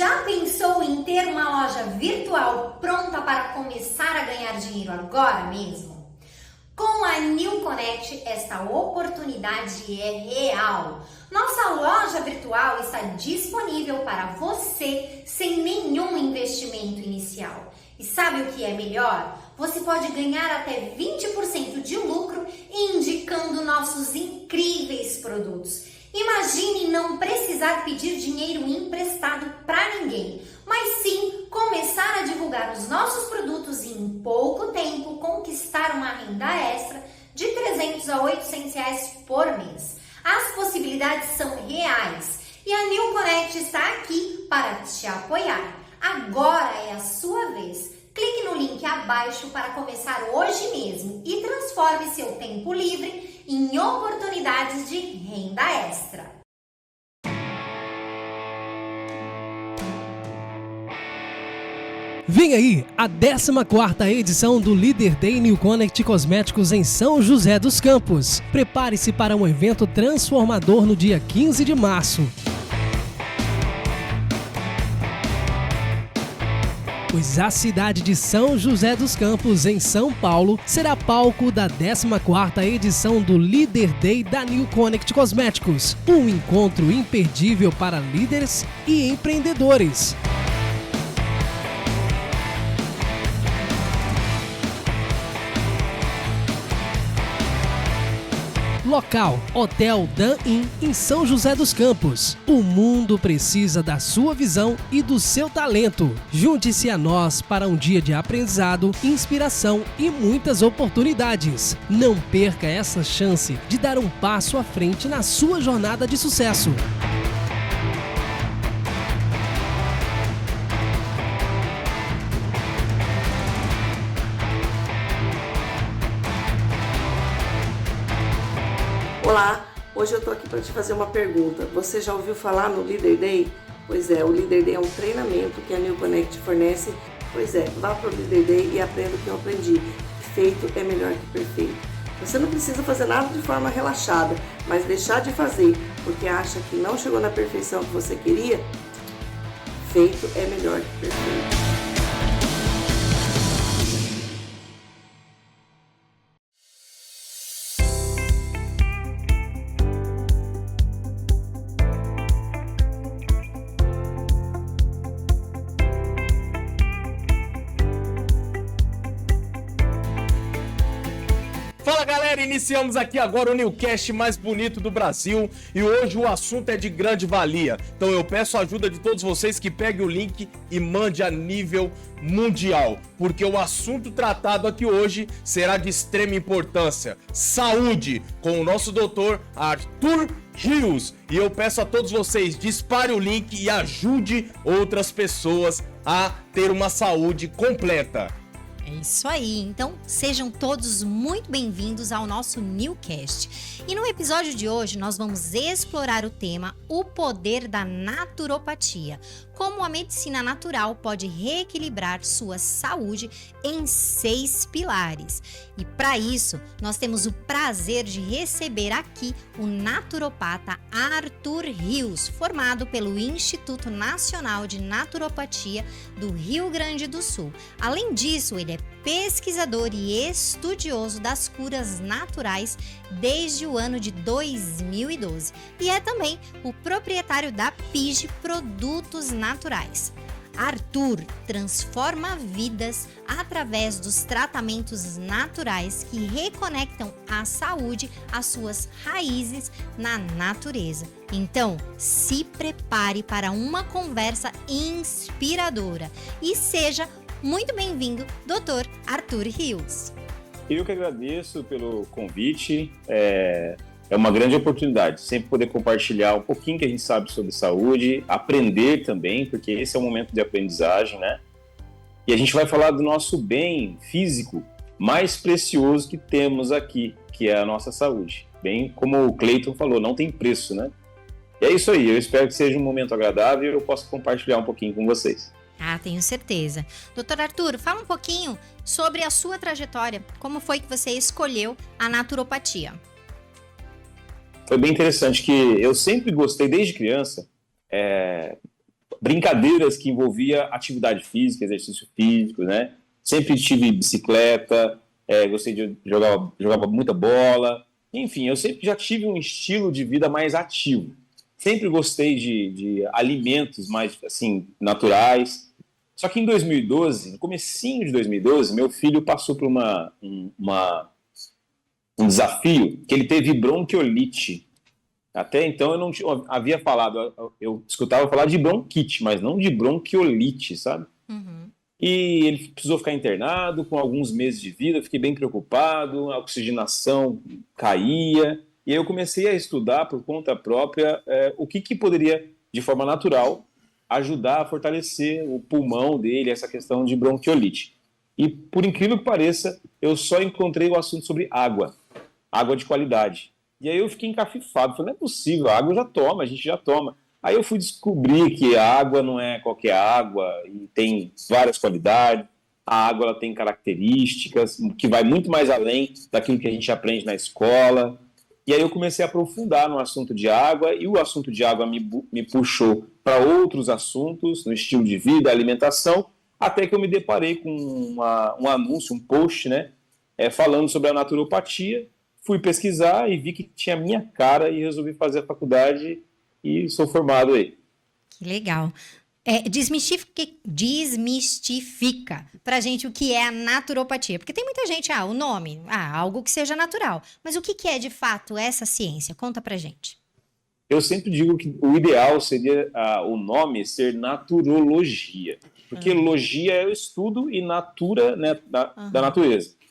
Já pensou em ter uma loja virtual pronta para começar a ganhar dinheiro agora mesmo? Com a New Connect, esta oportunidade é real. Nossa loja virtual está disponível para você sem nenhum investimento inicial. E sabe o que é melhor? Você pode ganhar até 20% de lucro indicando nossos incríveis produtos. Imagine não precisar pedir dinheiro emprestado para ninguém, mas sim começar a divulgar os nossos produtos e em pouco tempo conquistar uma renda extra de R$300 a R$800 por mês. As possibilidades são reais e a New Connect está aqui para te apoiar. Agora é a sua vez. Clique no link abaixo para começar hoje mesmo e transforme seu tempo livre em oportunidades de renda extra. Vem aí a 14ª edição do Líder Day New Connect Cosméticos em São José dos Campos. Prepare-se para um evento transformador no dia 15 de março. Pois a cidade de São José dos Campos, em São Paulo, será palco da 14ª edição do Líder Day da New Connect Cosméticos, um encontro imperdível para líderes e empreendedores. Local: Hotel Dan Inn, em São José dos Campos. O mundo precisa da sua visão e do seu talento. Junte-se a nós para um dia de aprendizado, inspiração e muitas oportunidades. Não perca essa chance de dar um passo à frente na sua jornada de sucesso. Olá, hoje eu tô aqui para te fazer uma pergunta. Você já ouviu falar no Líder Day? Pois é, o Líder Day é um treinamento que a New Connect fornece. Pois é, vá para o Líder Day e aprenda o que eu aprendi. Feito é melhor que perfeito. Você não precisa fazer nada de forma relaxada, mas deixar de fazer porque acha que não chegou na perfeição que você queria. Feito é melhor que perfeito. Fala galera, iniciamos aqui agora o Newcast mais bonito do Brasil e hoje o assunto é de grande valia. Então eu peço a ajuda de todos vocês que peguem o link e mande a nível mundial, porque o assunto tratado aqui hoje será de extrema importância: saúde, com o nosso doutor Arthur Rios. E eu peço a todos vocês, dispare o link e ajude outras pessoas a ter uma saúde completa. É isso aí, então sejam todos muito bem-vindos ao nosso Newcast. E no episódio de hoje nós vamos explorar o tema O Poder da Naturopatia, como a medicina natural pode reequilibrar sua saúde em 6 pilares. E para isso nós temos o prazer de receber aqui o naturopata Arthur Rios, formado pelo Instituto Nacional de Naturopatia do Rio Grande do Sul. Além disso, ele é pesquisador e estudioso das curas naturais desde o ano de 2012 e é também o proprietário da PIG Produtos Naturais. Arthur transforma vidas através dos tratamentos naturais que reconectam a saúde às suas raízes na natureza. Então, se prepare para uma conversa inspiradora e seja muito bem-vindo, Dr. Arthur Rios. Eu que agradeço pelo convite, é uma grande oportunidade, sempre poder compartilhar um pouquinho que a gente sabe sobre saúde, aprender também, porque esse é o momento de aprendizagem, né? E a gente vai falar do nosso bem físico mais precioso que temos aqui, que é a nossa saúde. Bem como o Cleiton falou, não tem preço, né? E é isso aí, eu espero que seja um momento agradável e eu possa compartilhar um pouquinho com vocês. Ah, tenho certeza. Doutor Arthur, fala um pouquinho sobre a sua trajetória. Como foi que você escolheu a naturopatia? Foi bem interessante que eu sempre gostei, desde criança, brincadeiras que envolvia atividade física, exercício físico, né? Sempre tive bicicleta, gostei de jogava muita bola. Enfim, eu sempre já tive um estilo de vida mais ativo. Sempre gostei de alimentos mais, assim, naturais. Só que em 2012, no comecinho de 2012, meu filho passou por um desafio que ele teve bronquiolite. Até então eu não havia falado, eu escutava falar de bronquite, mas não de bronquiolite, sabe? Uhum. E ele precisou ficar internado com alguns meses de vida, eu fiquei bem preocupado, a oxigenação caía, e aí eu comecei a estudar por conta própria o que poderia, de forma natural, ajudar a fortalecer o pulmão dele, essa questão de bronquiolite. E, por incrível que pareça, eu só encontrei o assunto sobre água de qualidade. E aí eu fiquei encafifado, falei, não é possível, a água a gente já toma. Aí eu fui descobrir que a água não é qualquer água e tem várias qualidades. A água ela tem características que vai muito mais além daquilo que a gente aprende na escola. E aí eu comecei a aprofundar no assunto de água e o assunto de água me puxou para outros assuntos, no estilo de vida, alimentação, até que eu me deparei com um anúncio, um post, né, falando sobre a naturopatia. Fui pesquisar e vi que tinha a minha cara e resolvi fazer a faculdade e sou formado aí. Que legal. Desmistifica pra gente o que é a naturopatia. Porque tem muita gente, o nome, algo que seja natural. Mas o que é de fato essa ciência? Conta pra gente. Eu sempre digo que o ideal seria o nome ser naturologia. Porque logia é o estudo e natura, né, da natureza.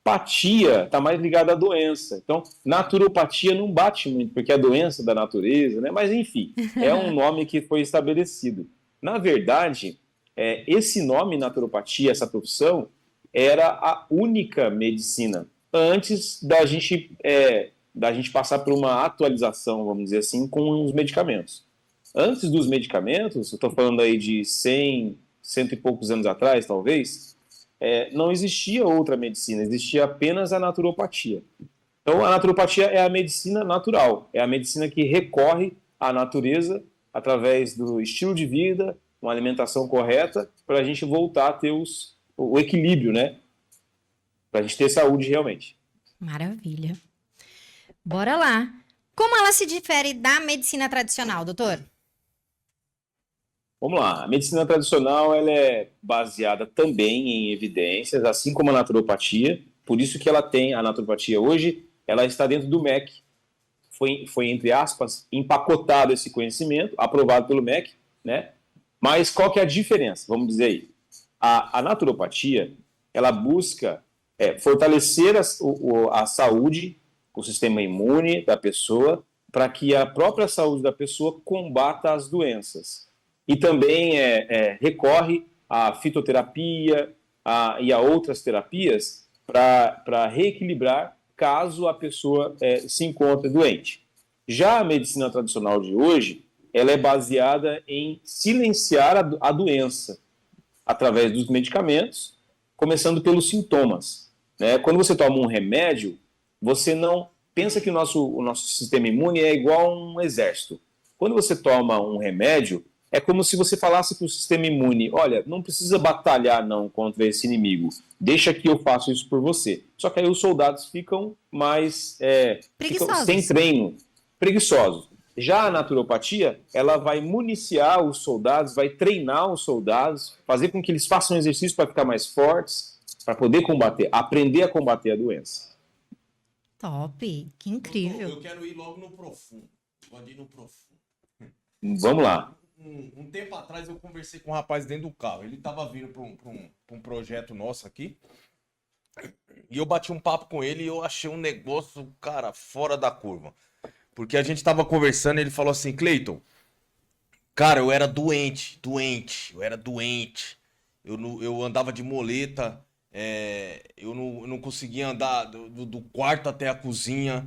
Patia está mais ligada à doença. Então, naturopatia não bate muito, porque é a doença da natureza, né? Mas, enfim, é um nome que foi estabelecido. Na verdade, esse nome naturopatia, essa profissão, era a única medicina antes da gente passar por uma atualização, vamos dizer assim, com os medicamentos. Antes dos medicamentos, eu estou falando aí de 100 e poucos anos atrás, talvez, não existia outra medicina, existia apenas a naturopatia. Então, a naturopatia é a medicina natural, é a medicina que recorre à natureza através do estilo de vida, uma alimentação correta, para a gente voltar a ter o equilíbrio, né? Para a gente ter saúde realmente. Maravilha. Bora lá. Como ela se difere da medicina tradicional, doutor? Vamos lá, a medicina tradicional ela é baseada também em evidências, assim como a naturopatia, por isso que ela tem, a naturopatia hoje, ela está dentro do MEC, foi entre aspas, empacotado esse conhecimento, aprovado pelo MEC, né? Mas qual que é a diferença? Vamos dizer aí, a naturopatia, ela busca fortalecer a saúde, o sistema imune da pessoa, para que a própria saúde da pessoa combata as doenças. E também recorre à fitoterapia e a outras terapias para reequilibrar caso a pessoa se encontre doente. Já a medicina tradicional de hoje, ela é baseada em silenciar a doença através dos medicamentos, começando pelos sintomas, né? Quando você toma um remédio, você não pensa que o nosso sistema imune é igual a um exército. Quando você toma um remédio, é como se você falasse para o sistema imune, olha, não precisa batalhar não contra esse inimigo, deixa que eu faço isso por você. Só que aí os soldados ficam mais ficam sem treino, preguiçosos. Já a naturopatia, ela vai municiar os soldados, vai treinar os soldados, fazer com que eles façam exercício para ficar mais fortes, para poder aprender a combater a doença. Top, que incrível. Eu quero ir logo no profundo. Pode ir no profundo. Vamos lá. Um tempo atrás eu conversei com um rapaz dentro do carro. Ele tava vindo para um projeto nosso aqui. E eu bati um papo com ele e eu achei um negócio, cara, fora da curva. Porque a gente tava conversando e ele falou assim, Cleiton, cara, eu era doente. Eu andava de muleta, eu não conseguia andar do quarto até a cozinha.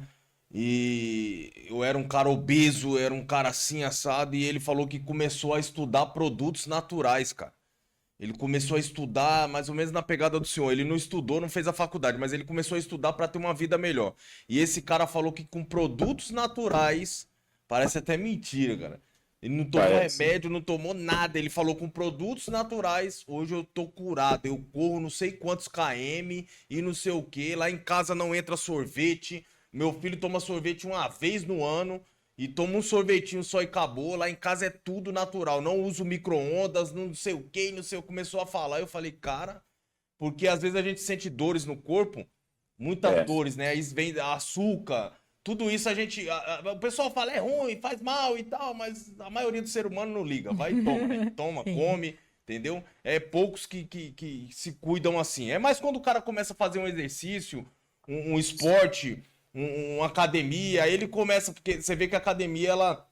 E eu era um cara obeso, era um cara assim, assado, e ele falou que começou a estudar produtos naturais, cara. Ele começou a estudar mais ou menos na pegada do senhor. Ele não estudou, não fez a faculdade, mas ele começou a estudar para ter uma vida melhor. E esse cara falou que com produtos naturais, parece até mentira, cara, Ele não tomou Parece. remédio, não tomou nada. Ele falou com produtos naturais. Hoje eu tô curado. Eu corro não sei quantos km e não sei o que. Lá em casa não entra sorvete. Meu filho toma sorvete uma vez no ano e toma um sorvetinho só e acabou. Lá em casa é tudo natural. Não uso micro-ondas, não sei o que, não sei o que. Começou a falar. Eu falei, cara, porque às vezes a gente sente dores no corpo, muitas dores, né? Aí vem açúcar. Tudo isso a gente. O pessoal fala, é ruim, faz mal e tal, mas a maioria do ser humano não liga. Vai e toma, né? Toma, come, entendeu? É poucos que se cuidam assim. É mais quando o cara começa a fazer um exercício, um esporte, uma academia, aí ele começa. Porque você vê que a academia ela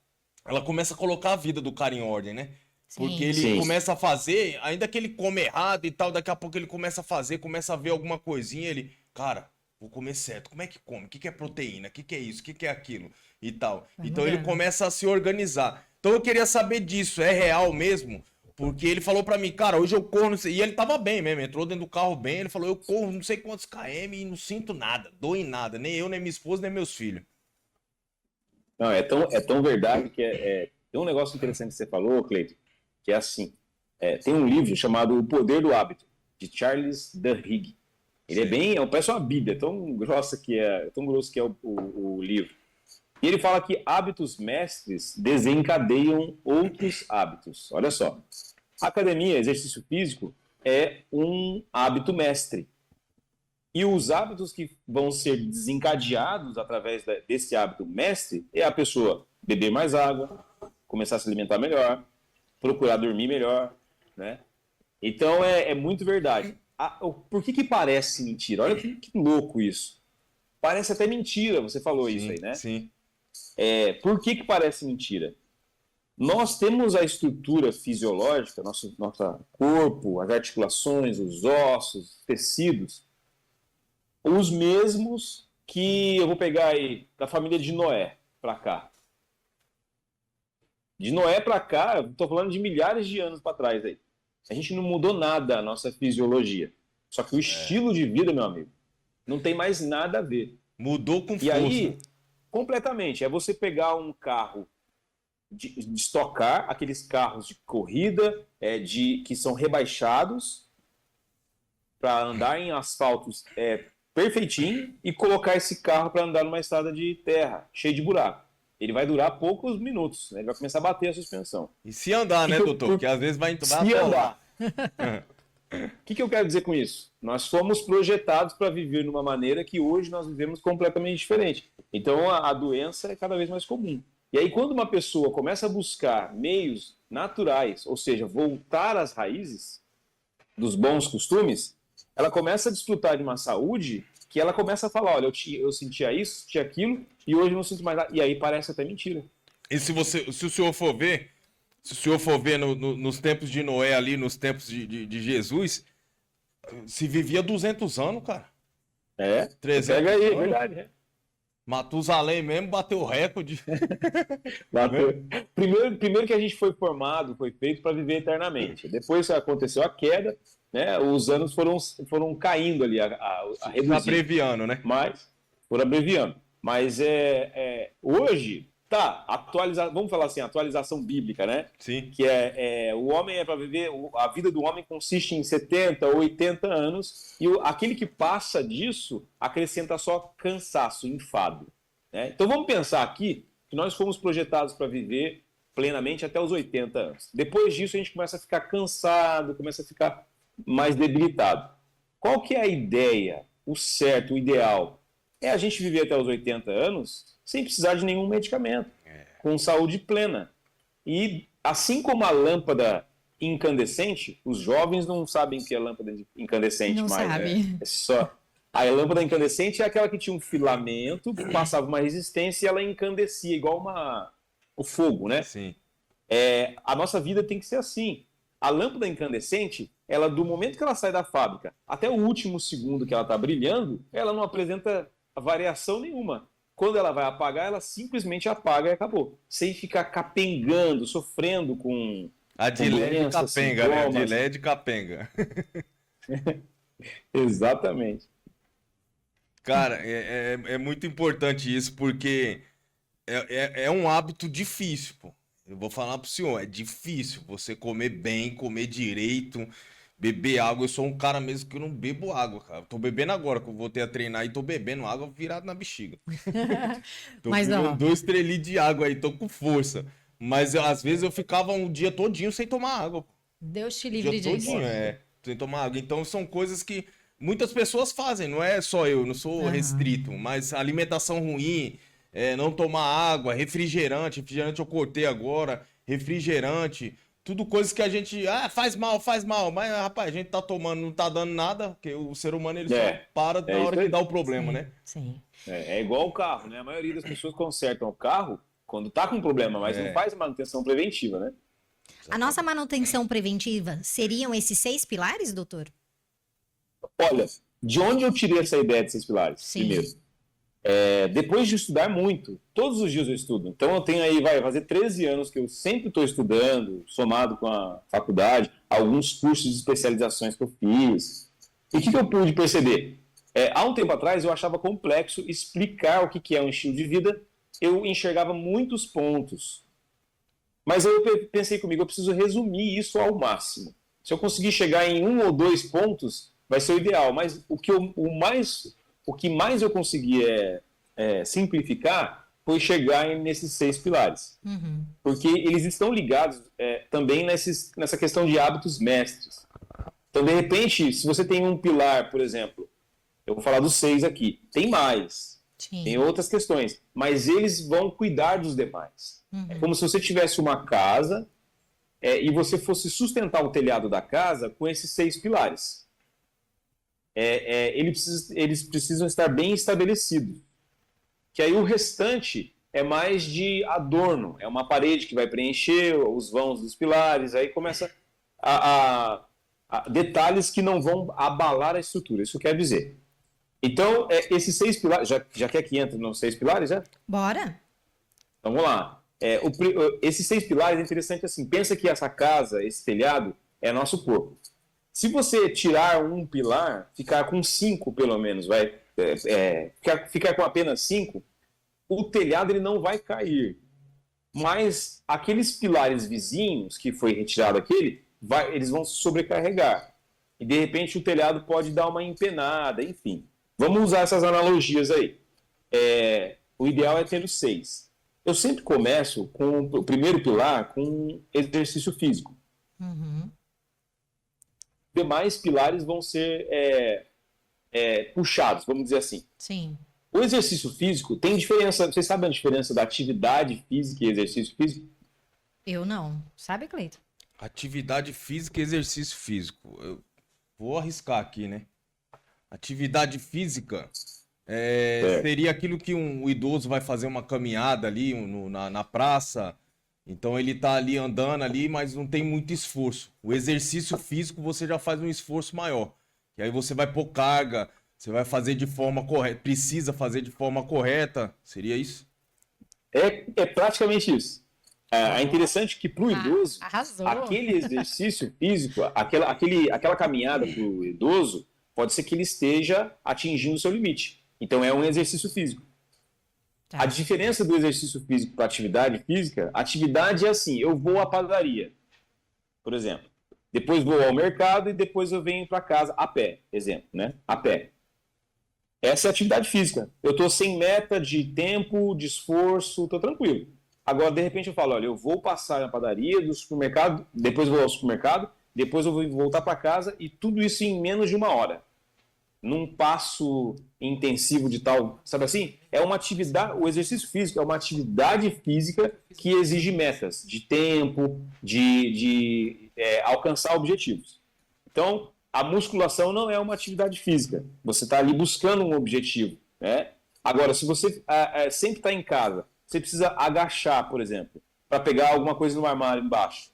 começa a colocar a vida do cara em ordem, né? Porque ele Sim. começa a fazer, ainda que ele come errado e tal, daqui a pouco ele começa a fazer, começa a ver alguma coisinha, ele, cara, vou comer certo. Como é que come? O que que é proteína? O que que é isso? O que que é aquilo? E tal. Então ele começa a se organizar. Então eu queria saber disso, é real mesmo? Porque ele falou pra mim, cara, hoje eu corro, não sei... E ele tava bem mesmo, entrou dentro do carro bem, ele falou, eu corro não sei quantos km e não sinto nada, dou em nada, nem eu, nem minha esposa, nem meus filhos. Não, é tão verdade que tem um negócio interessante que você falou, Cleiton, que é assim, tem um livro chamado O Poder do Hábito, de Charles Duhigg. Ele parece uma bíblia, tão grosso que é o livro. E ele fala que hábitos mestres desencadeiam outros hábitos. Olha só, academia, exercício físico, é um hábito mestre. E os hábitos que vão ser desencadeados através desse hábito mestre é a pessoa beber mais água, começar a se alimentar melhor, procurar dormir melhor, né? Então é muito verdade. Por que parece mentira? Olha que louco isso. Parece até mentira, você falou isso aí, né? Sim. Por que parece mentira? Nós temos a estrutura fisiológica, nosso corpo, as articulações, os ossos, os tecidos, os mesmos que eu vou pegar aí da família de Noé para cá. De Noé para cá, eu estou falando de milhares de anos para trás aí. A gente não mudou nada a nossa fisiologia. Só que o estilo de vida, meu amigo, não tem mais nada a ver. Mudou com E força. aí, completamente, é você pegar um carro de estocar, aqueles carros de corrida que são rebaixados para andar em asfaltos perfeitinho e colocar esse carro para andar numa estrada de terra, cheio de buraco. Ele vai durar poucos minutos, né? Ele vai começar a bater a suspensão. E se andar, né, doutor? Porque às vezes vai Se atolar. andar. O que eu quero dizer com isso? Nós fomos projetados para viver de uma maneira que hoje nós vivemos completamente diferente. Então a doença é cada vez mais comum. E aí quando uma pessoa começa a buscar meios naturais, ou seja, voltar às raízes dos bons costumes, ela começa a desfrutar de uma saúde que ela começa a falar, olha, eu sentia isso, sentia aquilo, e hoje eu não sinto mais nada. E aí parece até mentira. E se o senhor for ver, nos tempos de Noé ali, nos tempos de Jesus, se vivia 200 anos, cara. 300 pega aí, é anos. verdade. né? Matusalém mesmo bateu o recorde. Bateu. Primeiro que a gente foi formado, foi feito para viver eternamente. Depois aconteceu a queda, né? Os anos foram caindo ali, a reduzir. Abreviando, né? Mas foram abreviando. Mas hoje, vamos falar assim, atualização bíblica, né? Sim. Que o homem é para viver, a vida do homem consiste em 70, 80 anos, e aquele que passa disso acrescenta só cansaço, enfado. Né? Então vamos pensar aqui que nós fomos projetados para viver plenamente até os 80 anos. Depois disso a gente começa a ficar cansado, começa a ficar mais debilitado. Qual que é a ideia, o certo, o ideal? É a gente viver até os 80 anos sem precisar de nenhum medicamento, com saúde plena. E assim como a lâmpada incandescente, os jovens não sabem o que é lâmpada incandescente Não mais. sabe. Né? É só... A lâmpada incandescente é aquela que tinha um filamento, passava uma resistência e ela encandecia, igual o fogo, né? Sim. A nossa vida tem que ser assim. A lâmpada incandescente, ela do momento que ela sai da fábrica até o último segundo que ela está brilhando, ela não apresenta variação nenhuma. Quando ela vai apagar, ela simplesmente apaga e acabou. Sem ficar capengando, sofrendo com A de LED doenças, capenga, né? A de sintomas. LED capenga. Exatamente. Cara, é muito importante isso, porque é um hábito difícil, pô. eu vou falar pro senhor, é difícil você comer bem, comer direito, beber água. Eu sou um cara mesmo que eu não bebo água, cara. Tô bebendo agora, que eu voltei a treinar e tô bebendo água virado na bexiga. Tô Mas, bebendo ó, 2 litros de água aí, tô com força. Mas às vezes eu ficava um dia todinho sem tomar água. Deus te O livre dia disso. todinho, sem tomar água. Então são coisas que muitas pessoas fazem, não é só eu, não sou Aham. restrito, mas alimentação ruim, não tomar água, refrigerante eu cortei agora, refrigerante, tudo coisas que a gente, faz mal, mas rapaz, a gente tá tomando, não tá dando nada, porque o ser humano ele só para na isso hora que aí. dá o problema, Sim, né? sim. É igual o carro, né? A maioria das pessoas consertam o carro quando tá com problema, mas não faz manutenção preventiva, né? A nossa manutenção preventiva seriam esses 6 pilares, doutor? Olha, de onde eu tirei essa ideia de 6 pilares? Sim. Primeiro, depois de estudar muito, todos os dias eu estudo. Então eu tenho aí, vai fazer 13 anos que eu sempre estou estudando, somado com a faculdade, alguns cursos de especializações que eu fiz. E o que eu pude perceber? Há um tempo atrás eu achava complexo explicar o que é um estilo de vida. Eu enxergava muitos pontos. Mas eu pensei comigo, eu preciso resumir isso ao máximo. Se eu conseguir chegar em 1 ou 2 pontos, vai ser o ideal. Mas o que mais eu consegui simplificar foi chegar nesses 6 pilares. Uhum. Porque eles estão ligados também nessa questão de hábitos mestres. Então, de repente, se você tem um pilar, por exemplo, eu vou falar dos 6 aqui, tem mais, Sim. tem outras questões, mas eles vão cuidar dos demais. Uhum. É como se você tivesse uma casa e você fosse sustentar o telhado da casa com esses 6 pilares. Eles precisam estar bem estabelecidos. Que aí o restante é mais de adorno, é uma parede que vai preencher os vãos dos pilares, aí começa a detalhes que não vão abalar a estrutura, isso quer dizer. Então, esses 6 pilares, já quer que entre nos 6 pilares, né? Bora? Então, vamos lá. Esses 6 pilares é interessante assim, pensa que essa casa, esse telhado, é nosso corpo. Se você tirar um pilar, ficar com 5 pelo menos, ficar com apenas 5, o telhado ele não vai cair. Mas aqueles pilares vizinhos que foi retirado eles vão sobrecarregar. E de repente o telhado pode dar uma empenada, enfim. Vamos usar essas analogias aí. O ideal é ter os 6. Eu sempre começo com o primeiro pilar com exercício físico. Uhum. Os demais pilares vão ser puxados, vamos dizer assim. Sim. O exercício físico tem diferença. Vocês sabem a diferença da atividade física e exercício físico? Eu não. Sabe, Cleito? Atividade física e exercício físico. Eu vou arriscar aqui, né? Atividade física seria aquilo que um idoso vai fazer uma caminhada ali na praça. Então ele tá ali andando ali, mas não tem muito esforço. O exercício físico você já faz um esforço maior. E aí você vai pôr carga, você vai fazer de forma correta, precisa fazer de forma correta. Seria isso? É praticamente isso. É interessante que para o idoso, Arrasou. aquele exercício físico, aquela caminhada para o idoso, pode ser que ele esteja atingindo o seu limite. Então é um exercício físico. Tá. A diferença do exercício físico para atividade física, atividade é assim, eu vou à padaria, por exemplo. Depois vou ao mercado e depois eu venho para casa a pé, exemplo, né? A pé. Essa é a atividade física. Eu estou sem meta de tempo, de esforço, estou tranquilo. Agora, de repente, eu falo, olha, eu vou passar na padaria, do supermercado, depois vou ao supermercado, depois eu vou voltar para casa e tudo isso em menos de 1 hora. Num passo intensivo de tal, sabe assim? É uma atividade, o exercício físico é uma atividade física que exige metas de tempo, de alcançar objetivos. Então, a musculação não é uma atividade física. Você está ali buscando um objetivo, né? Agora, se você sempre está em casa, você precisa agachar, por exemplo, para pegar alguma coisa no armário embaixo.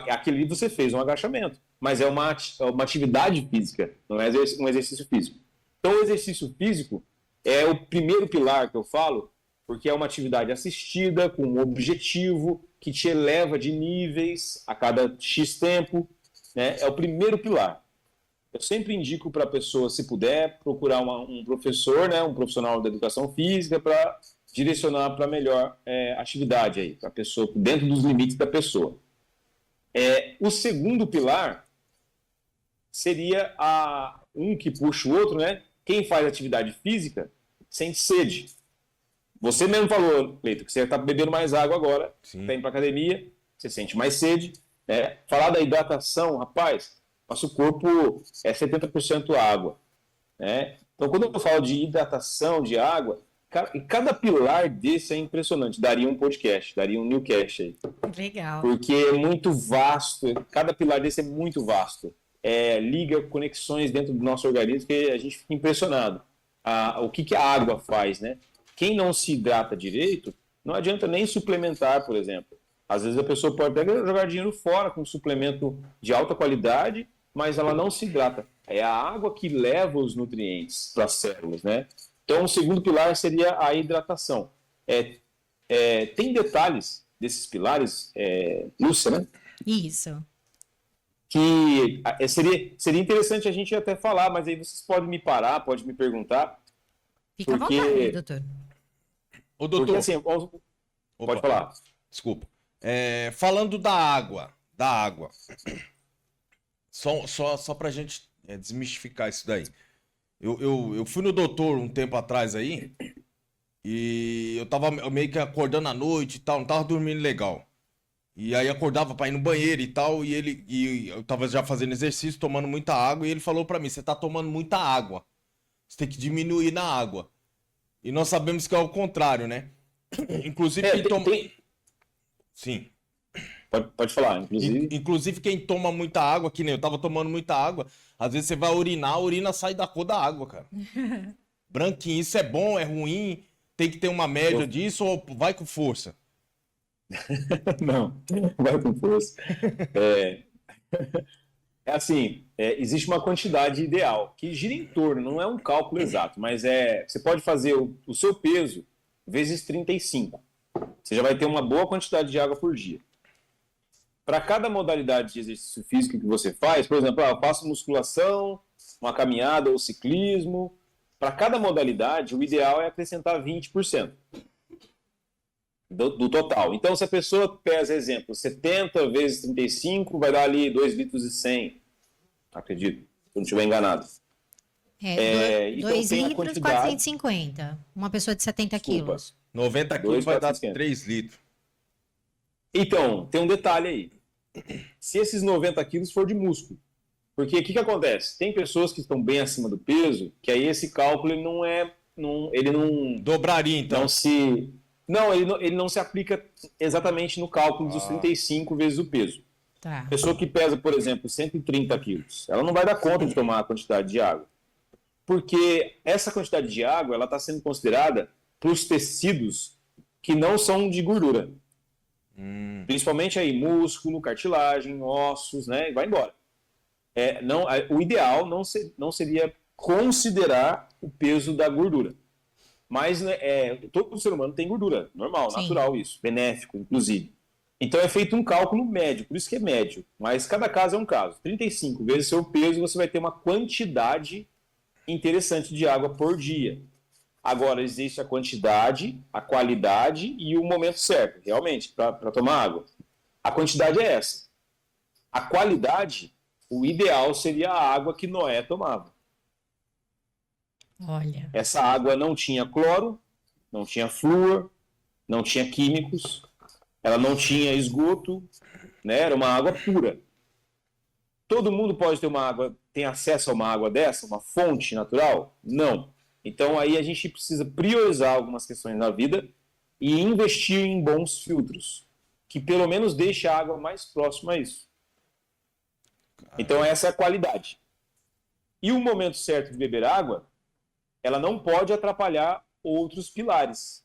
Aquele ali você fez um agachamento, mas é uma atividade física, não é um exercício físico. Então, o exercício físico é o primeiro pilar que eu falo, porque é uma atividade assistida, com um objetivo, que te eleva de níveis a cada X tempo, né? É o primeiro pilar. Eu sempre indico para a pessoa, se puder, procurar um professor, né, um profissional da educação física, para direcionar para melhor atividade aí, para a pessoa, dentro dos limites da pessoa. O segundo pilar seria um que puxa o outro, né? Quem faz atividade física sente sede. Você mesmo falou, Leito, que você está bebendo mais água agora, está indo para academia, você sente mais sede, né? Falar da hidratação, rapaz, nosso corpo é 70% água, né? Então, quando eu falo de hidratação, de água, cada pilar desse é impressionante. Daria um podcast, daria um newcast aí. Legal. Porque é muito vasto, cada pilar desse é muito vasto. Liga conexões dentro do nosso organismo que a gente fica impressionado. O que a água faz, né? Quem não se hidrata direito, não adianta nem suplementar, por exemplo. Às vezes a pessoa pode até jogar dinheiro fora com um suplemento de alta qualidade, mas ela não se hidrata. É a água que leva os nutrientes para as células, né? Então, o segundo pilar seria a hidratação. Tem detalhes desses pilares, Lúcia, né? Isso. Que seria interessante a gente até falar, mas aí vocês podem me parar, podem me perguntar. Fica à vontade, doutor. Ô, doutor, porque, assim, pode falar. Desculpa. Falando da água, só pra gente desmistificar isso daí. Eu fui no doutor um tempo atrás aí, e eu tava meio que acordando à noite e tal, não tava dormindo legal. E aí acordava pra ir no banheiro e tal, e eu tava já fazendo exercício, tomando muita água, e ele falou pra mim, você tá tomando muita água. Você tem que diminuir na água. E nós sabemos que é o contrário, né? Inclusive quem toma... Sim. Pode falar, Inclusive quem toma muita água, que nem eu tava tomando muita água, às vezes você vai urinar, a urina sai da cor da água, cara. Branquinho, isso é bom, é ruim, tem que ter uma média disso ou vai com força? Não, vai com força. Assim, existe uma quantidade ideal, que gira em torno, não é um cálculo exato, mas você pode fazer o seu peso vezes 35. Você já vai ter uma boa quantidade de água por dia. Para cada modalidade de exercício físico que você faz, por exemplo, eu faço musculação, uma caminhada ou ciclismo, para cada modalidade, o ideal é acrescentar 20% do total. Então, se a pessoa pesa, exemplo, 70 vezes 35, vai dar ali 2 litros e 100, acredito, se eu não estiver enganado. 2 litros, 450. Uma pessoa de 70 quilos. 90 quilos vai dar 3 litros. Então, tem um detalhe aí. Se esses 90 quilos for de músculo. Porque o que acontece? Tem pessoas que estão bem acima do peso, que aí esse cálculo ele não dobraria, então. Ele não se aplica exatamente no cálculo dos 35 vezes o peso. Tá. Pessoa que pesa, por exemplo, 130 quilos, ela não vai dar conta de tomar a quantidade de água. Porque essa quantidade de água ela está sendo considerada para os tecidos que não são de gordura. Principalmente aí músculo, cartilagem, ossos, né? E vai embora. O ideal não seria considerar o peso da gordura. Mas todo ser humano tem gordura, normal, Sim. Natural isso, benéfico, inclusive. Então é feito um cálculo médio, por isso que é médio. Mas cada caso é um caso. 35 vezes seu peso, você vai ter uma quantidade interessante de água por dia. Agora, existe a quantidade, a qualidade e o momento certo, realmente, para tomar água. A quantidade é essa. A qualidade, o ideal seria a água que Noé tomava. Olha. Essa água não tinha cloro, não tinha flúor, não tinha químicos, ela não tinha esgoto, né? Era uma água pura. Todo mundo pode tem acesso a uma água dessa, uma fonte natural? Não. Então aí a gente precisa priorizar algumas questões na vida e investir em bons filtros, que pelo menos deixe a água mais próxima a isso. Então essa é a qualidade. E o momento certo de beber água, ela não pode atrapalhar outros pilares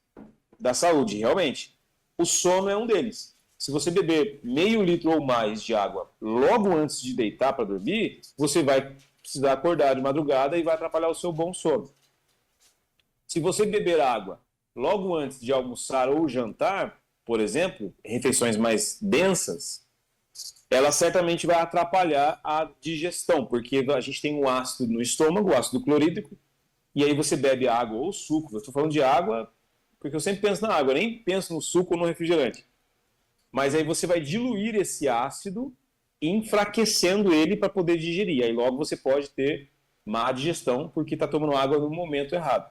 da saúde, realmente. O sono é um deles. Se você beber meio litro ou mais de água logo antes de deitar para dormir, você vai precisar acordar de madrugada e vai atrapalhar o seu bom sono. Se você beber água logo antes de almoçar ou jantar, por exemplo, refeições mais densas, ela certamente vai atrapalhar a digestão, porque a gente tem um ácido no estômago, o ácido clorídrico, e aí você bebe água ou suco. Eu estou falando de água porque eu sempre penso na água, eu nem penso no suco ou no refrigerante. Mas aí você vai diluir esse ácido, enfraquecendo ele para poder digerir. Aí logo você pode ter má digestão porque está tomando água no momento errado.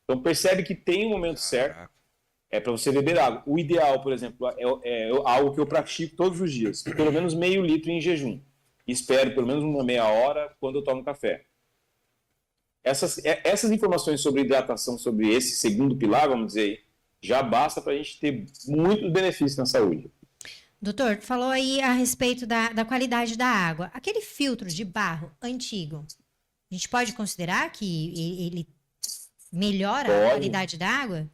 Então percebe que tem um momento certo para você beber água. O ideal, por exemplo, é algo que eu pratico todos os dias, pelo menos meio litro em jejum. Espero pelo menos uma meia hora quando eu tomo café. Essas informações sobre hidratação, sobre esse segundo pilar, vamos dizer, já basta para a gente ter muitos benefícios na saúde. Doutor, tu falou aí a respeito da qualidade da água. Aquele filtro de barro antigo, a gente pode considerar que ele melhora a qualidade da água?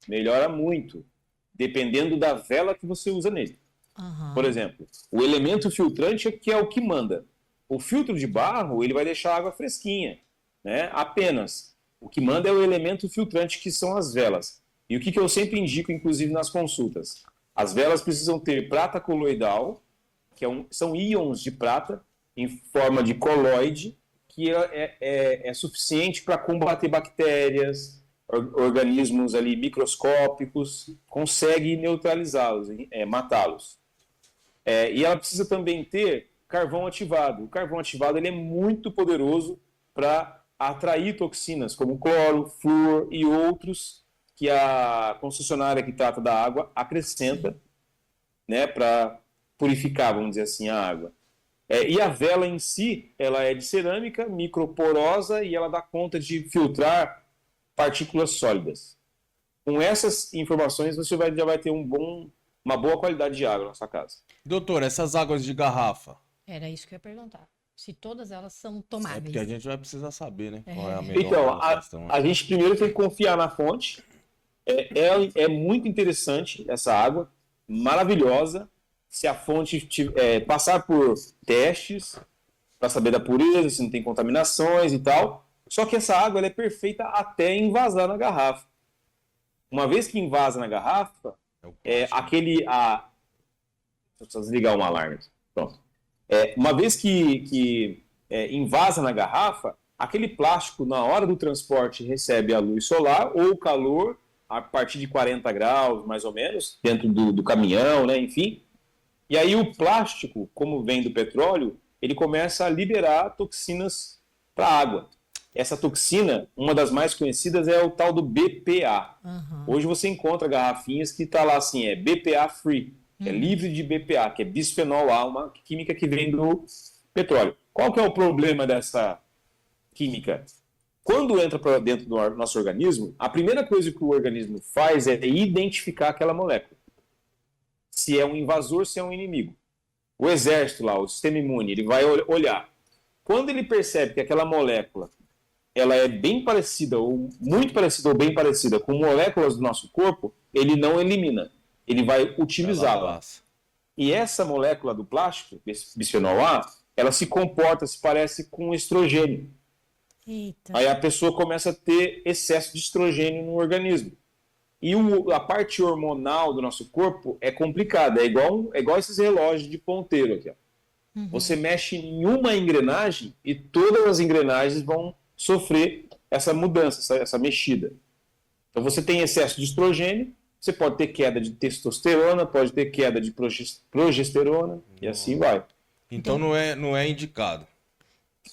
Melhora muito, dependendo da vela que você usa nele. Uhum. Por exemplo, o elemento filtrante é que é o que manda. O filtro de barro, ele vai deixar a água fresquinha, né? Apenas. O que manda é o elemento filtrante, que são as velas. E o que eu sempre indico, inclusive, nas consultas? As velas precisam ter prata coloidal, que são íons de prata em forma de coloide, que é suficiente para combater bactérias, organismos ali microscópicos, consegue neutralizá-los, matá-los. E ela precisa também ter carvão ativado. O carvão ativado ele é muito poderoso para atrair toxinas como cloro, flúor e outros que a concessionária que trata da água acrescenta, né, para purificar, vamos dizer assim, a água. E a vela em si, ela é de cerâmica, microporosa, e ela dá conta de filtrar partículas sólidas. Com essas informações, você já vai ter uma boa qualidade de água na sua casa. Doutor, essas águas de garrafa? Era isso que eu ia perguntar. Se todas elas são É tomáveis. porque a gente vai precisar saber, né? Qual é a Então, questão. a gente primeiro tem que confiar na fonte. É muito interessante essa água, maravilhosa. Se a fonte passar por testes para saber da pureza, se não tem contaminações e tal. Só que essa água ela é perfeita até invasar na garrafa. Uma vez que invasa na garrafa, deixa eu só desligar um alarme aqui. Pronto. Uma vez que invasa na garrafa, aquele plástico, na hora do transporte, recebe a luz solar ou o calor, a partir de 40 graus, mais ou menos, dentro do caminhão, né, enfim. E aí o plástico, como vem do petróleo, ele começa a liberar toxinas para a água. Essa toxina, uma das mais conhecidas, é o tal do BPA. Uhum. Hoje você encontra garrafinhas que está lá assim, BPA free, que é livre de BPA, que é bisfenol A, uma química que vem do petróleo. Qual que é o problema dessa química? Quando entra para dentro do nosso organismo, a primeira coisa que o organismo faz é identificar aquela molécula. Se é um invasor, se é um inimigo. O exército lá, o sistema imune, ele vai olhar. Quando ele percebe que aquela molécula ela é bem parecida, ou muito parecida, ou bem parecida com moléculas do nosso corpo, ele não elimina. Ele vai utilizá-la. E essa molécula do plástico, bisfenol A, ela se parece com estrogênio. Eita. Aí a pessoa começa a ter excesso de estrogênio no organismo. E a parte hormonal do nosso corpo é complicada. É igual esses relógios de ponteiro aqui. Ó. Uhum. Você mexe em uma engrenagem e todas as engrenagens vão sofrer essa mudança, essa mexida. Então você tem excesso de estrogênio, você pode ter queda de testosterona, pode ter queda de progesterona, e assim vai. Então não é indicado.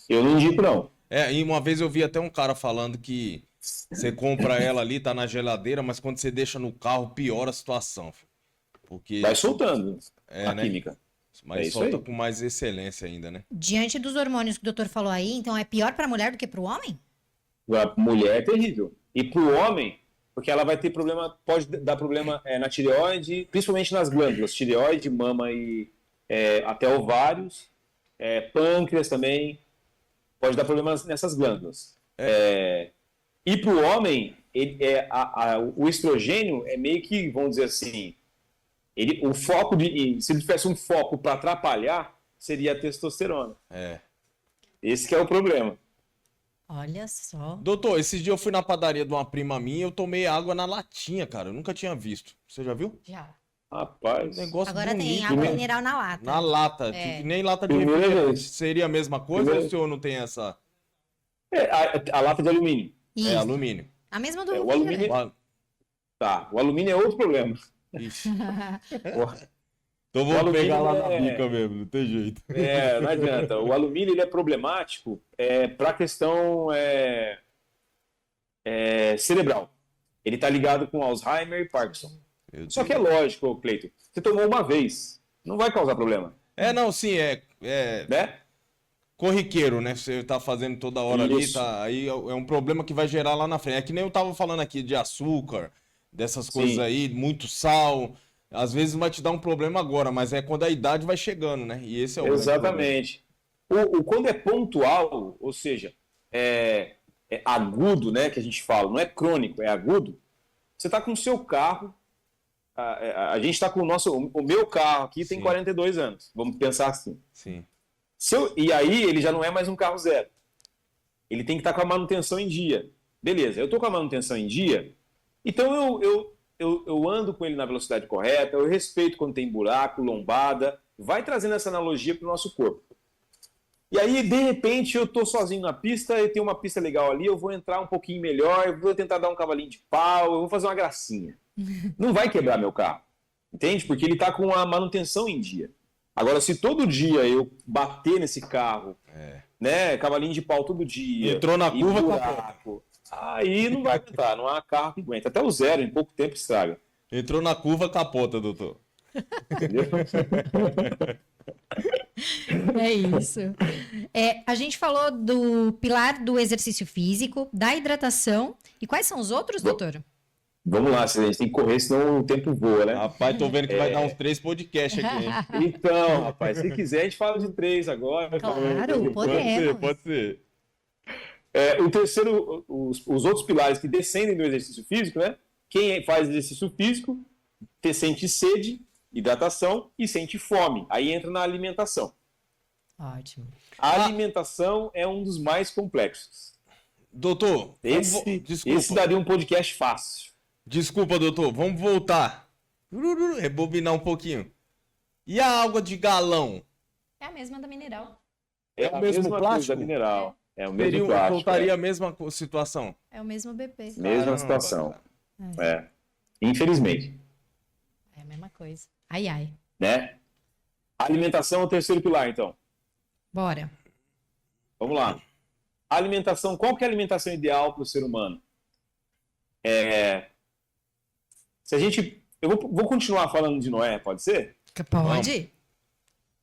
Eu não indico, não. E uma vez eu vi até um cara falando que você compra ela ali, tá na geladeira, mas quando você deixa no carro, piora a situação. Porque Vai soltando a né? química. Mas solta com mais excelência ainda, né? Diante dos hormônios que o doutor falou aí, então é pior para a mulher do que para o homem? A mulher é terrível. E para o homem, porque ela vai ter problema, pode dar problema na tireoide, principalmente nas glândulas, tireoide, mama e até ovários, pâncreas também, pode dar problemas nessas glândulas. E para o homem, o estrogênio é meio que, vamos dizer assim, se ele tivesse um foco para atrapalhar, seria a testosterona. Esse que é o problema. Olha só. Doutor, esses dias eu fui na padaria de uma prima minha e eu tomei água na latinha, cara. Eu nunca tinha visto. Você já viu? Já. Rapaz. Negócio Agora bonito, tem água né? mineral na lata. Na lata. Nem lata de Primeira refrigerante. vez. Seria a mesma coisa ou o senhor não tem essa? A lata de alumínio. Isso. Alumínio. A mesma do O alumínio, Tá, o alumínio é outro problema. Ixi. Porra. Então O vou alumínio pegar lá na é- bica mesmo, não tem jeito. Não adianta. O alumínio ele é problemático para a questão cerebral. Ele está ligado com Alzheimer e Parkinson. Meu Só que é Deus. lógico, Cleito. Você tomou uma vez, não vai causar problema, Não, sim, né? corriqueiro, né? Você tá fazendo toda hora ali, Isso. tá? Aí é um problema que vai gerar lá na frente. É que nem eu tava falando aqui de açúcar, dessas coisas Sim. aí, muito sal. Às vezes vai te dar um problema agora, mas é quando a idade vai chegando, né? E esse é o grande Exatamente. Quando é pontual, ou seja, é agudo, né, que a gente fala, não é crônico, é agudo. Você está com o seu carro, a gente está com o meu carro aqui tem Sim. 42 anos, vamos pensar assim. Sim. E aí ele já não é mais um carro zero. Ele tem que estar com a manutenção em dia. Beleza, eu estou com a manutenção em dia, então eu ando com ele na velocidade correta, eu respeito quando tem buraco, lombada, vai trazendo essa analogia para o nosso corpo. E aí, de repente, eu estou sozinho na pista, e tem uma pista legal ali, eu vou entrar um pouquinho melhor, eu vou tentar dar um cavalinho de pau, eu vou fazer uma gracinha. Não vai quebrar meu carro, entende? Porque ele está com a manutenção em dia. Agora, se todo dia eu bater nesse carro, né, cavalinho de pau todo dia, Entrou na e curva, buraco, aí não vai aguentar, não há carro que aguenta. Até o zero, em pouco tempo, estraga. Entrou na curva, capota, doutor. Entendeu? É isso. A gente falou do pilar do exercício físico, da hidratação. E quais são os outros, doutor? Vamos lá, a gente tem que correr, senão o tempo voa, né? Rapaz, tô vendo que vai dar uns 3 podcasts aqui, hein? Então, rapaz, se quiser, a gente fala de 3 agora. Claro, podemos. Pode ser. O terceiro, os outros pilares que descendem do exercício físico, né? Quem faz exercício físico sente sede, hidratação e sente fome. Aí entra na alimentação. Ótimo. A alimentação é um dos mais complexos. Doutor, desculpa. Esse daria um podcast fácil. Desculpa, doutor, vamos voltar. Rebobinar um pouquinho. E a água de galão? É a mesma da mineral. É o a mesmo mesma plástico? coisa mineral. É o mesmo Seria, plástico. voltaria a mesma situação? É o mesmo BP. Mesma Caramba. situação. Infelizmente. É a mesma coisa. Ai, ai. Né? A alimentação é o terceiro pilar, então. Bora. Vamos lá. A alimentação, qual que é a alimentação ideal para o ser humano? Eu vou continuar falando de Noé, pode ser? Pode?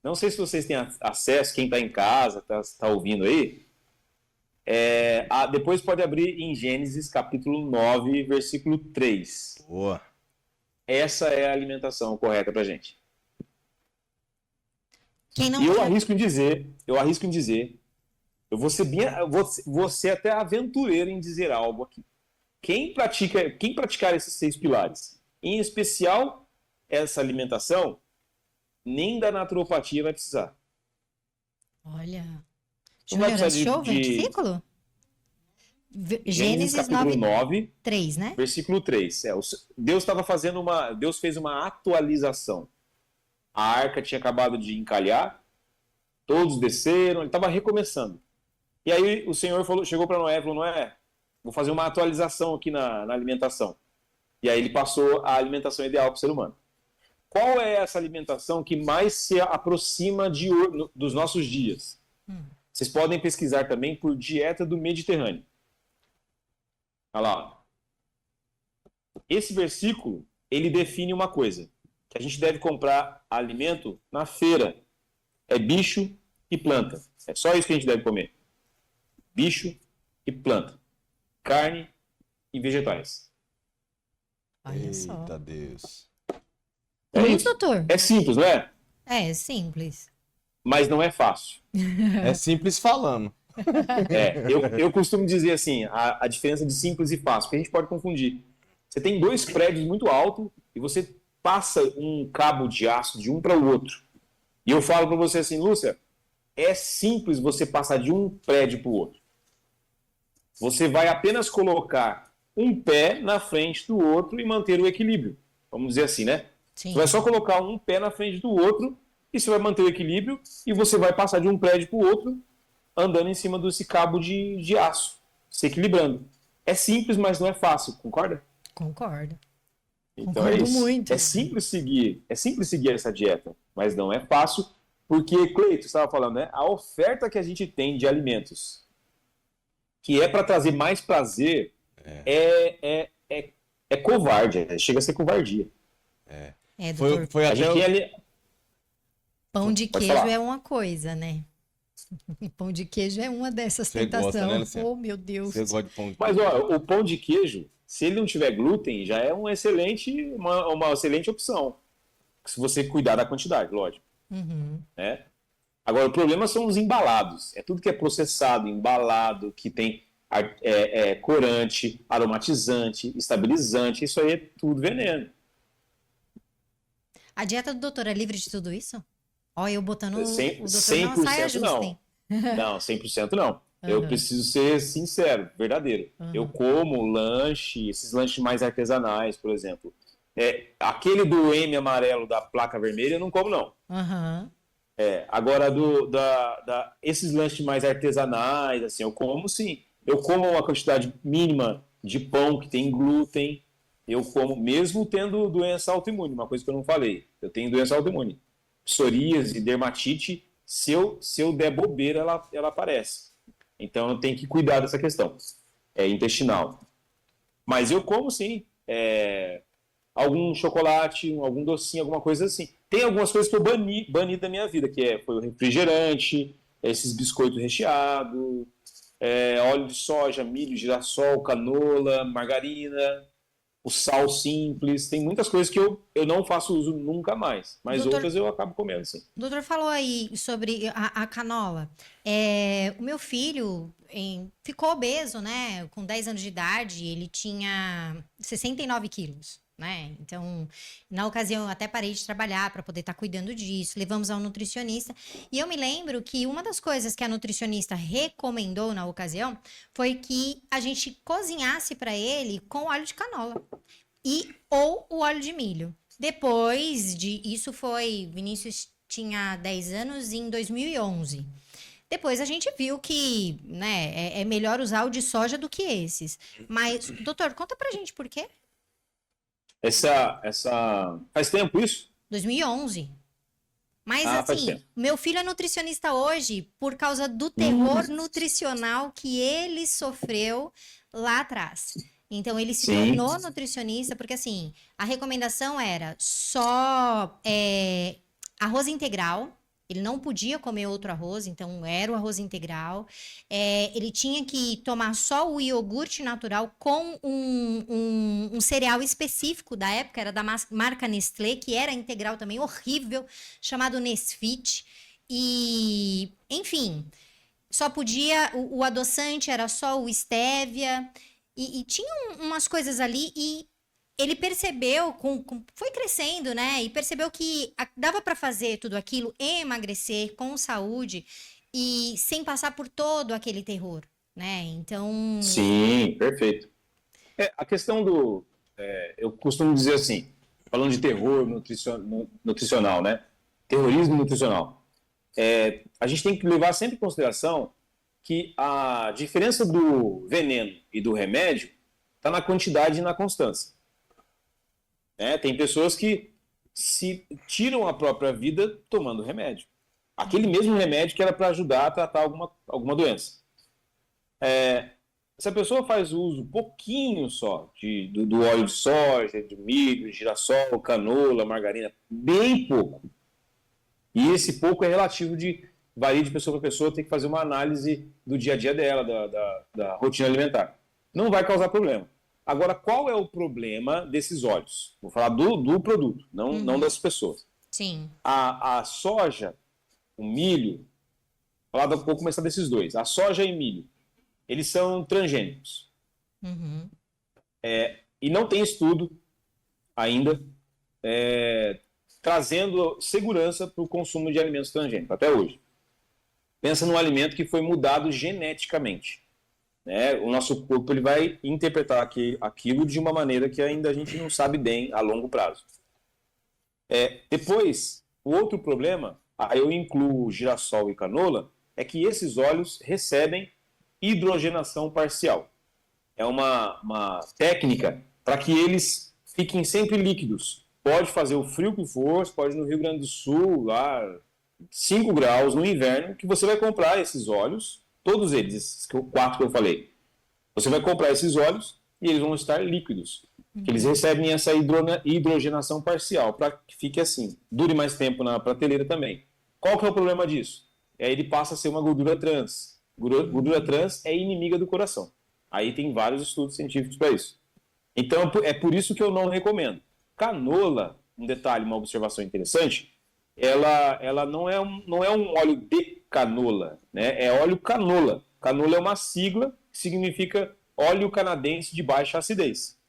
Não sei se vocês têm acesso, quem está em casa, está ouvindo aí. Depois pode abrir em Gênesis capítulo 9, versículo 3. Boa. Essa é a alimentação correta para gente. Quem não E eu quer- arrisco em dizer, eu vou ser até aventureiro em dizer algo aqui. Quem praticar esses 6 pilares, em especial essa alimentação, nem da naturopatia vai precisar. Olha. Não vai Júnior, precisar achou o de- versículo? Gênesis capítulo 9, 3, né? versículo 3. Deus fez uma atualização. A arca tinha acabado de encalhar, todos desceram, ele estava recomeçando. E aí o Senhor chegou para Noé e falou: Noé, vou fazer uma atualização aqui na alimentação. E aí ele passou a alimentação ideal para o ser humano. Qual é essa alimentação que mais se aproxima dos nossos dias? Vocês podem pesquisar também por dieta do Mediterrâneo. Olha lá. Ó. Esse versículo, ele define uma coisa. Que a gente deve comprar alimento na feira. É bicho e planta. É só isso que a gente deve comer. Bicho e planta. Carne e vegetais. Olha só. Eita Deus. É Isso, isso. doutor? É simples, não é? É simples. Mas não é fácil. É simples falando. Eu costumo dizer assim, a diferença de simples e fácil, porque a gente pode confundir. Você tem 2 prédios muito altos e você passa um cabo de aço de um para o outro. E eu falo para você assim, Lúcia, é simples você passar de um prédio para o outro. Você vai apenas colocar um pé na frente do outro e manter o equilíbrio. Vamos dizer assim, né? Sim. Você vai só colocar um pé na frente do outro e você vai manter o equilíbrio e você vai passar de um prédio para o outro andando em cima desse cabo de aço, se equilibrando. É simples, mas não é fácil, concorda? Concordo. Então é Concordo isso. muito. É simples seguir essa dieta, mas não é fácil, porque, Cleito, você estava falando, né? A oferta que a gente tem de alimentos, que é para trazer mais prazer, é covarde, chega a ser covardia. Doutor, Foi A até. gente tem ali... pão de Pode queijo falar. é uma coisa, né? Pão de queijo é uma dessas Você gosta, né, tentações. Luciana? Oh, meu Deus. Você gosta de pão de Mas queijo? ó, o pão de queijo, se ele não tiver glúten, já é uma excelente opção. Se você cuidar da quantidade, lógico. Uhum. Né? Agora, o problema são os embalados. É tudo que é processado, embalado, que tem corante, aromatizante, estabilizante. Isso aí é tudo veneno. A dieta do doutor é livre de tudo isso? Ó, eu botando o Cem- doutor na saia 100% justa, hein? Não, 100% não. Eu Uhum. preciso ser sincero, verdadeiro. Eu como lanche, esses lanches mais artesanais, por exemplo. Aquele do M amarelo da placa vermelha eu não como, não. Aham. Agora, esses lanches mais artesanais, assim, eu como sim. Eu como uma quantidade mínima de pão que tem glúten. Eu como, mesmo tendo doença autoimune, uma coisa que eu não falei. Eu tenho doença autoimune. Psoríase, dermatite, se eu der bobeira, ela aparece. Então, eu tenho que cuidar dessa questão intestinal. Mas eu como sim. Algum chocolate, algum docinho, alguma coisa assim. Tem algumas coisas que eu bani da minha vida, foi o refrigerante, esses biscoitos recheados, óleo de soja, milho, girassol, canola, margarina, o sal simples. Tem muitas coisas que eu não faço uso nunca mais, mas Doutor- outras eu acabo comendo, sim. O doutor falou aí sobre a canola. O meu filho ficou obeso, né? Com 10 anos de idade, ele tinha 69 quilos, né? Então, na ocasião, eu até parei de trabalhar para poder estar cuidando disso. Levamos ao nutricionista. E eu me lembro que uma das coisas que a nutricionista recomendou na ocasião foi que a gente cozinhasse para ele com óleo de canola ou o óleo de milho. Depois de isso Vinícius tinha 10 anos em 2011. Depois a gente viu que, né, é melhor usar o de soja do que esses. Mas, doutor, conta pra gente por quê? Faz tempo isso? 2011. Mas Faz assim, tempo. meu filho é nutricionista hoje por causa do terror nutricional que ele sofreu lá atrás. Então, ele se Sim. tornou nutricionista porque, assim, a recomendação era só arroz integral. Ele não podia comer outro arroz, então era o arroz integral. Ele tinha que tomar só o iogurte natural com um cereal específico da época, era da marca Nestlé, que era integral também, horrível, chamado Nesfit. E, enfim, só podia, o adoçante era só o stevia. E tinha umas coisas ali e ele percebeu, foi crescendo, né? E percebeu que dava para fazer tudo aquilo, emagrecer com saúde e sem passar por todo aquele terror, né? Então, Sim, perfeito. A questão eu costumo dizer assim, falando de terror nutricional, né? Terrorismo nutricional. A gente tem que levar sempre em consideração que a diferença do veneno e do remédio está na quantidade e na constância. Tem pessoas que se tiram a própria vida tomando remédio. Aquele mesmo remédio que era para ajudar a tratar alguma doença. Se a pessoa faz uso pouquinho só do óleo de soja, de milho, girassol, canola, margarina, bem pouco. E esse pouco é relativo varia de pessoa para pessoa, tem que fazer uma análise do dia a dia dela, da rotina alimentar. Não vai causar problema. Agora, qual é o problema desses óleos? Vou falar do produto, não das pessoas. sim. A soja, o milho, vou começar desses dois. A soja e milho, eles são transgênicos. Uhum. E não tem estudo ainda trazendo segurança para o consumo de alimentos transgênicos, até hoje. Pensa num alimento que foi mudado geneticamente. O nosso corpo ele vai interpretar aquilo de uma maneira que ainda a gente não sabe bem a longo prazo. Depois, o outro problema, aí eu incluo girassol e canola, é que esses óleos recebem hidrogenação parcial. É uma técnica para que eles fiquem sempre líquidos. Pode fazer o frio que for, pode ir no Rio Grande do Sul, lá 5 graus no inverno, que você vai comprar esses óleos, todos eles, esses 4 que eu falei. Você vai comprar esses óleos e eles vão estar líquidos. Que eles recebem essa hidrogenação parcial, para que fique assim, dure mais tempo na prateleira também. Qual que é o problema disso? Aí ele passa a ser uma gordura trans. Gordura trans é inimiga do coração. Aí tem vários estudos científicos para isso. Então é por isso que eu não recomendo. Canola, um detalhe, uma observação interessante, ela não é um óleo de canola, né? É óleo canola. Canola é uma sigla que significa óleo canadense de baixa acidez.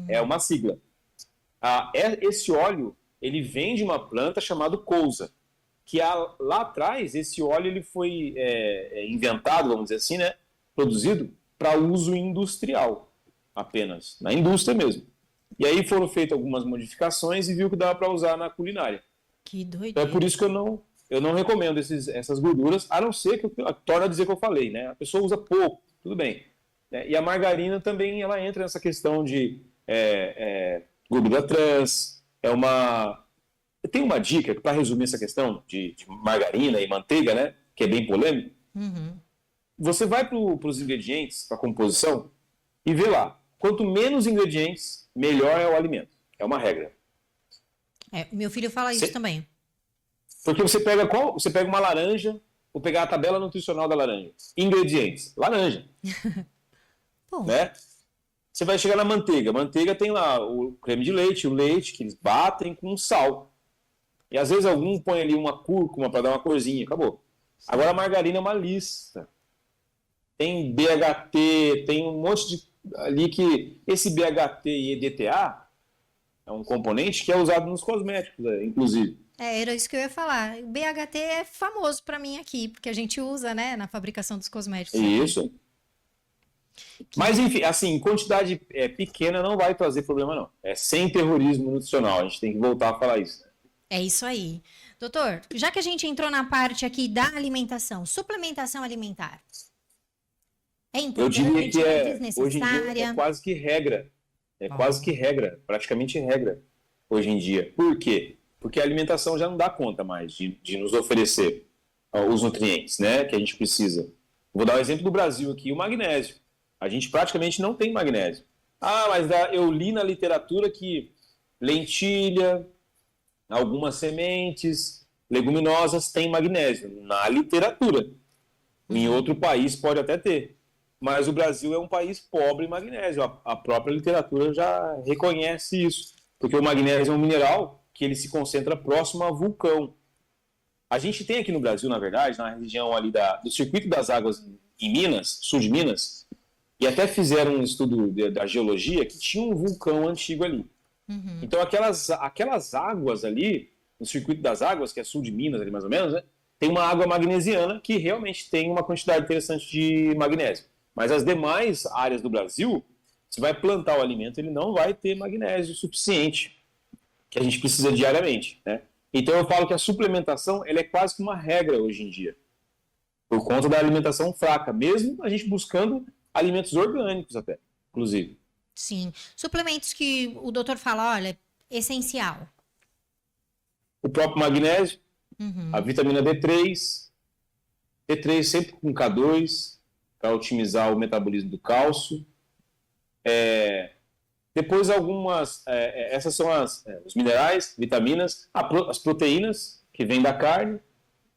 É uma sigla. Esse óleo, ele vem de uma planta chamada couza, que lá atrás, esse óleo ele foi inventado, vamos dizer assim, né? Produzido para uso industrial, apenas, na indústria mesmo. E aí foram feitas algumas modificações e viu que dava para usar na culinária. Que doideira. Então é por isso que eu não recomendo essas gorduras, a não ser que torna a dizer que eu falei, né? A pessoa usa pouco, tudo bem. E a margarina também, ela entra nessa questão de gordura trans. Tem uma dica para resumir essa questão de margarina e manteiga, né? Que é bem polêmico. Você vai para os ingredientes, para a composição, e vê lá. Quanto menos ingredientes, melhor é o alimento. É uma regra. Meu filho fala isso também. Porque você pega uma laranja, vou pegar a tabela nutricional da laranja. Ingredientes, laranja. Né? Você vai chegar na manteiga. Manteiga tem lá o creme de leite, o leite, que eles batem com sal. E às vezes algum põe ali uma cúrcuma para dar uma corzinha, acabou. Agora a margarina é uma lista. Tem BHT, tem um monte de ali que esse BHT e EDTA é um componente que é usado nos cosméticos, inclusive. Era isso que eu ia falar. O BHT é famoso para mim aqui, porque a gente usa, né, na fabricação dos cosméticos. Isso. Mas, enfim, assim, quantidade pequena não vai trazer problema, não. É sem terrorismo nutricional. A gente tem que voltar a falar isso. É isso aí. Doutor, já que a gente entrou na parte aqui da alimentação, suplementação alimentar. É importante, eu diria que hoje em desnecessária? dia é quase que regra. Quase que regra, praticamente regra, hoje em dia. Por quê? Porque a alimentação já não dá conta mais de nos oferecer os nutrientes, né, que a gente precisa. Vou dar o exemplo do Brasil aqui, o magnésio. A gente praticamente não tem magnésio. Mas eu li na literatura que lentilha, algumas sementes, leguminosas têm magnésio. Na literatura. Em outro país pode até ter. Mas o Brasil é um país pobre em magnésio. A própria literatura já reconhece isso. Porque o magnésio é um mineral que ele se concentra próximo a vulcão. A gente tem aqui no Brasil, na verdade, na região ali do Circuito das Águas em Minas, sul de Minas, e até fizeram um estudo da geologia que tinha um vulcão antigo ali. Então aquelas águas ali, no Circuito das Águas, que é sul de Minas, ali mais ou menos, né, tem uma água magnesiana que realmente tem uma quantidade interessante de magnésio. Mas as demais áreas do Brasil, você vai plantar o alimento, ele não vai ter magnésio suficiente, que a gente precisa diariamente, né? Então eu falo que a suplementação ela é quase que uma regra hoje em dia, por conta da alimentação fraca, mesmo a gente buscando alimentos orgânicos até, inclusive. Sim. Suplementos que o doutor fala, olha, essencial. O próprio magnésio, a vitamina D3 sempre com K2, para otimizar o metabolismo do cálcio. Depois essas são os minerais, vitaminas, as proteínas que vêm da carne,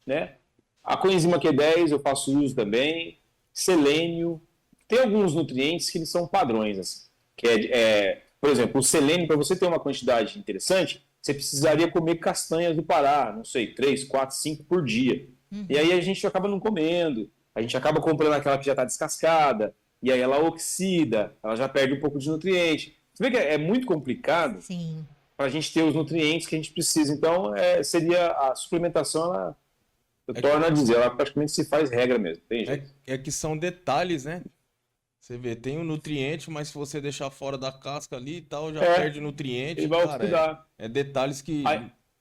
né? A coenzima Q10 eu faço uso também, selênio. Tem alguns nutrientes que eles são padrões, assim, por exemplo, o selênio, para você ter uma quantidade interessante, você precisaria comer castanhas do Pará, não sei, 3, 4, 5 por dia. E aí a gente acaba não comendo, a gente acaba comprando aquela que já está descascada, e aí ela oxida, ela já perde um pouco de nutriente. Você vê que é muito complicado para a gente ter os nutrientes que a gente precisa. Então, seria a suplementação, eu torno a dizer, ela praticamente se faz regra mesmo. Tem jeito. É que são detalhes, né? Você vê, tem o nutriente, mas se você deixar fora da casca ali e tal, já perde nutriente. Ele vai cara, oxidar. É detalhes que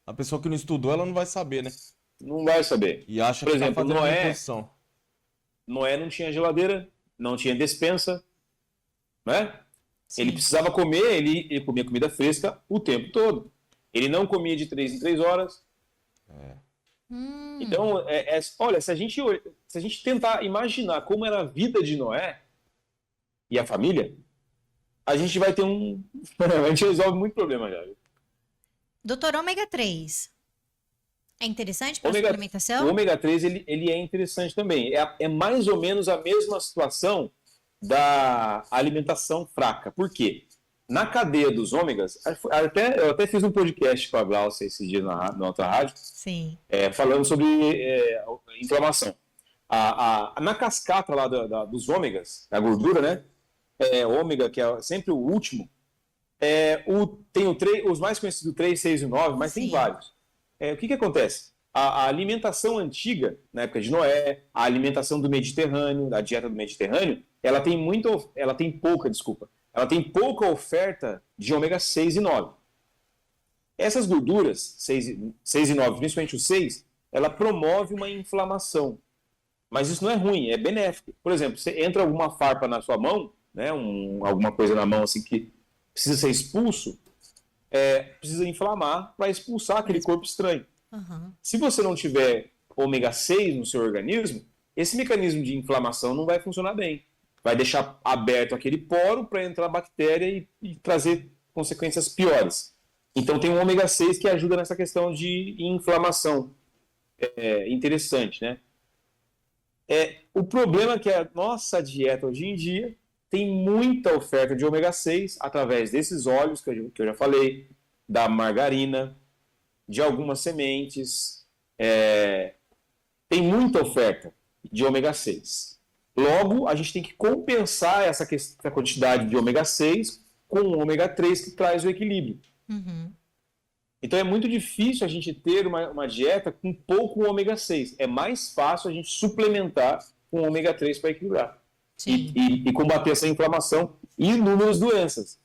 a pessoa que não estudou, ela não vai saber, né? Não vai saber. E acha por que exemplo, tá fazendo reposição. Noé não tinha geladeira, não tinha despensa, né? Sim. Ele precisava comer, ele comia comida fresca o tempo todo. Ele não comia de 3 em 3 horas. Então, olha, se a gente tentar imaginar como era a vida de Noé e a família, a gente vai ter a gente resolve muito problema já. Doutor, ômega 3 é interessante para a O suplementação? ômega 3 ele é interessante também. É mais ou menos a mesma situação da alimentação fraca. Por quê? Na cadeia dos ômegas, eu até fiz um podcast com a Glaucia esse dia na outra rádio, Sim. falando sobre inflamação. Na cascata lá dos ômegas, a gordura, né? Ômega, que é sempre o último, tem os mais conhecidos, o 3, 6 e 9, mas Sim. tem vários. O que acontece? A alimentação antiga, na época de Noé, a alimentação do Mediterrâneo, da dieta do Mediterrâneo, ela tem pouca oferta de ômega 6 e 9. Essas gorduras, 6 e 9, principalmente o 6, ela promove uma inflamação. Mas isso não é ruim, é benéfico. Por exemplo, você entra alguma farpa na sua mão, né, alguma coisa na mão assim que precisa ser expulso, precisa inflamar para expulsar aquele corpo estranho. Uhum. Se você não tiver ômega 6 no seu organismo, esse mecanismo de inflamação não vai funcionar bem. Vai deixar aberto aquele poro para entrar a bactéria e trazer consequências piores. Então tem um ômega 6 que ajuda nessa questão de inflamação. Interessante, né? O problema é que a nossa dieta hoje em dia tem muita oferta de ômega 6 através desses óleos que eu já falei, da margarina, de algumas sementes. Tem muita oferta de ômega 6. Logo, a gente tem que compensar essa quantidade de ômega 6 com o ômega 3 que traz o equilíbrio. Uhum. Então é muito difícil a gente ter uma dieta com pouco ômega 6. É mais fácil a gente suplementar com ômega 3 para equilibrar. E combater essa inflamação e inúmeras doenças.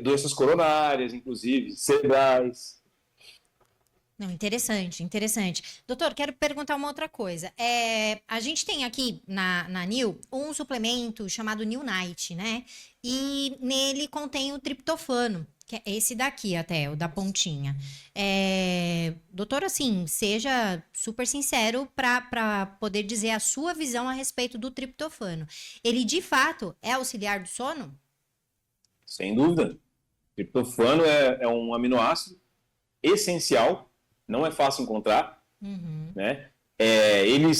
Doenças coronárias, inclusive, cerebrais. Não, interessante, interessante. Doutor, quero perguntar uma outra coisa. A gente tem aqui na New um suplemento chamado New Night, né? E nele contém o triptofano, que é esse daqui até, o da pontinha. Doutor, assim, seja super sincero para poder dizer a sua visão a respeito do triptofano. Ele, de fato, é auxiliar do sono? Sem dúvida. Triptofano é um aminoácido essencial. Não é fácil encontrar, né? Ele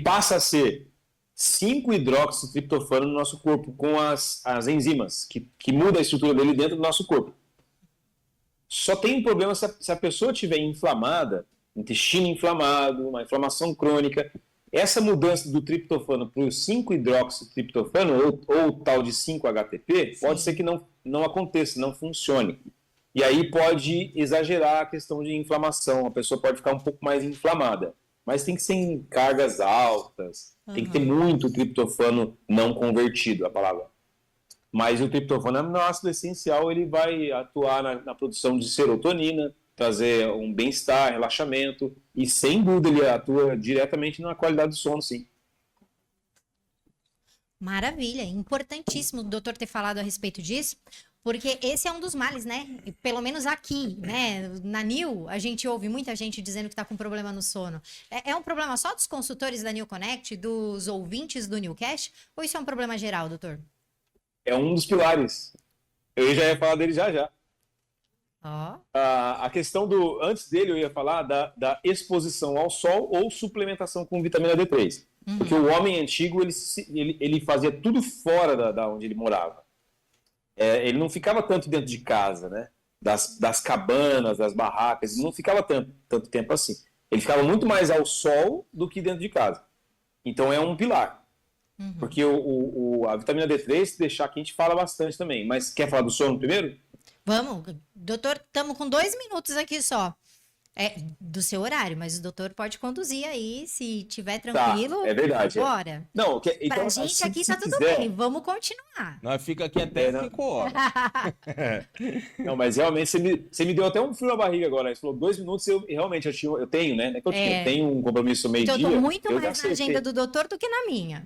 passa a ser 5-hidroxitriptofano no nosso corpo com as enzimas que mudam a estrutura dele dentro do nosso corpo. Só tem um problema se a pessoa estiver inflamada, intestino inflamado, uma inflamação crônica. Essa mudança do triptofano para o 5-hidroxitriptofano ou o tal de 5-HTP, pode ser que não aconteça, não funcione. E aí pode exagerar a questão de inflamação, a pessoa pode ficar um pouco mais inflamada. Mas tem que ser em cargas altas, tem que ter muito triptofano não convertido, a palavra. Mas o triptofano é um aminoácido essencial, ele vai atuar na produção de serotonina, trazer um bem-estar, relaxamento, e sem dúvida ele atua diretamente na qualidade do sono, sim. Maravilha, importantíssimo o doutor ter falado a respeito disso, porque esse é um dos males, né? E pelo menos aqui, né? Na New, a gente ouve muita gente dizendo que está com problema no sono. É um problema só dos consultores da New Connect, dos ouvintes do Newcast, ou isso é um problema geral, doutor? É um dos pilares. Eu já ia falar dele já. A questão antes dele eu ia falar da exposição ao sol ou suplementação com vitamina D3. Porque o homem antigo, ele fazia tudo fora da onde ele morava. Ele não ficava tanto dentro de casa, né? Das cabanas, das barracas, ele não ficava tanto tempo assim. Ele ficava muito mais ao sol do que dentro de casa. Então é um pilar. Porque a vitamina D3, se deixar aqui, a gente fala bastante também. Mas quer falar do sono primeiro? Vamos, doutor, estamos com 2 minutos aqui só. do seu horário, mas o doutor pode conduzir aí, se tiver tranquilo. é verdade. Bora. Não, Pra então, gente aqui se tá tudo quiser- bem, vamos continuar. Nós fica aqui até né? 5 horas. Não, mas realmente você me deu até um frio na barriga agora, né? Você falou 2 minutos, eu tenho, né? Não é que eu tenho um compromisso Então, meio-dia. eu tô muito eu já mais na acertei. agenda do doutor do que na minha.